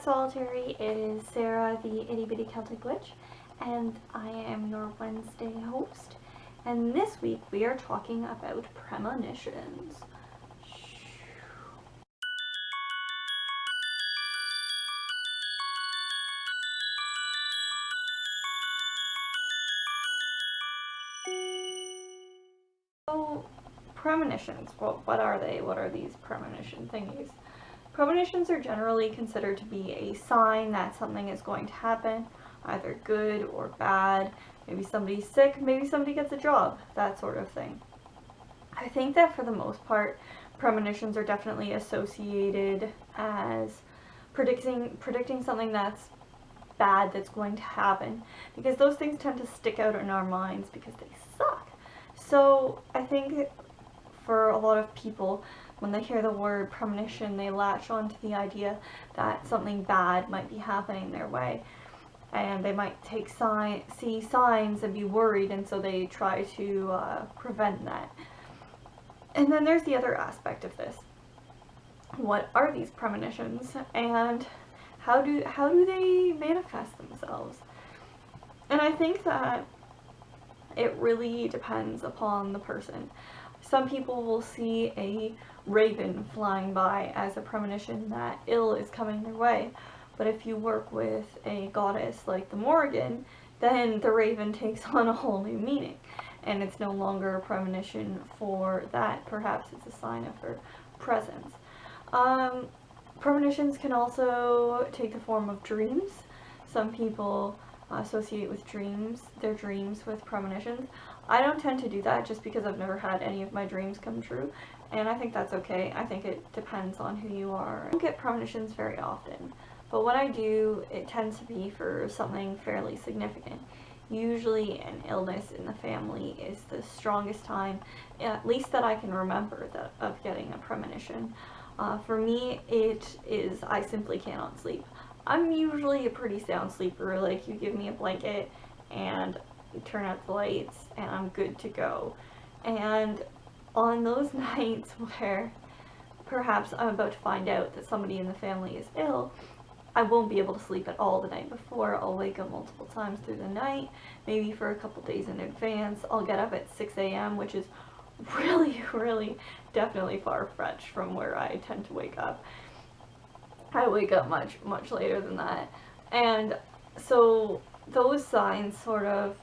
Solitary, it is Sarah, the itty bitty Celtic witch, and I am your Wednesday host. And this week we are talking about premonitions. So, premonitions, well, what are they? What are these premonition thingies? Premonitions are generally considered to be a sign that something is going to happen, either good or bad. Maybe somebody's sick, maybe somebody gets a job, that sort of thing. I think that for the most part, premonitions are definitely associated as predicting something that's bad that's going to happen, because those things tend to stick out in our minds because they suck. So I think for a lot of people, when they hear the word premonition, they latch on to the idea that something bad might be happening their way. And they might see signs and be worried, and so they try to prevent that. And then there's the other aspect of this. What are these premonitions, and how do they manifest themselves? And I think that it really depends upon the person. Some people will see a raven flying by as a premonition that ill is coming their way. But if you work with a goddess like the Morrigan, then the raven takes on a whole new meaning. And it's no longer a premonition for that. Perhaps it's a sign of her presence. Premonitions can also take the form of dreams. Some people associate with their dreams with premonitions. I don't tend to do that just because I've never had any of my dreams come true, and I think that's okay. I think it depends on who you are. I don't get premonitions very often, but when I do, it tends to be for something fairly significant. Usually an illness in the family is the strongest time, at least that I can remember, of getting a premonition. For me, it is I simply cannot sleep. I'm usually a pretty sound sleeper. Like, you give me a blanket and you turn out the lights and I'm good to go. And on those nights where perhaps I'm about to find out that somebody in the family is ill, I won't be able to sleep at all the night before. I'll wake up multiple times through the night, maybe for a couple days in advance. I'll get up at 6 a.m., which is really definitely far-fetched from where I tend to wake up. I wake up much later than that. And so those signs sort of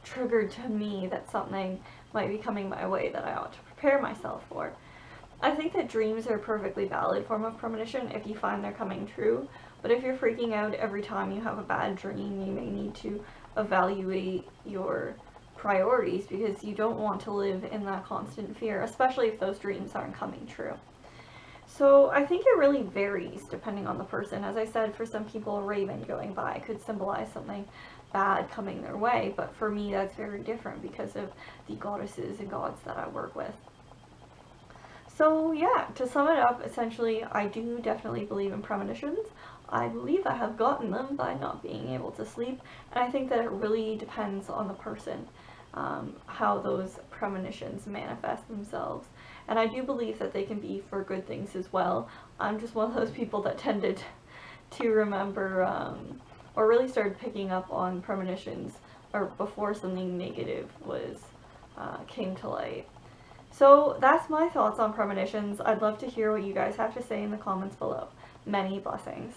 triggered to me that something might be coming my way that I ought to prepare myself for. I think that dreams are a perfectly valid form of premonition if you find they're coming true, but if you're freaking out every time you have a bad dream, you may need to evaluate your priorities, because you don't want to live in that constant fear, especially if those dreams aren't coming true. So I think it really varies depending on the person. As I said, for some people, a raven going by could symbolize something bad coming their way, but for me that's very different because of the goddesses and gods that I work with. So yeah, to sum it up, essentially I do definitely believe in premonitions. I believe I have gotten them by not being able to sleep, and I think that it really depends on the person, how those premonitions manifest themselves. And I do believe that they can be for good things as well. I'm just one of those people that tended to remember, or really started picking up on premonitions or before something negative came to light. So that's my thoughts on premonitions. I'd love to hear what you guys have to say in the comments below. Many blessings.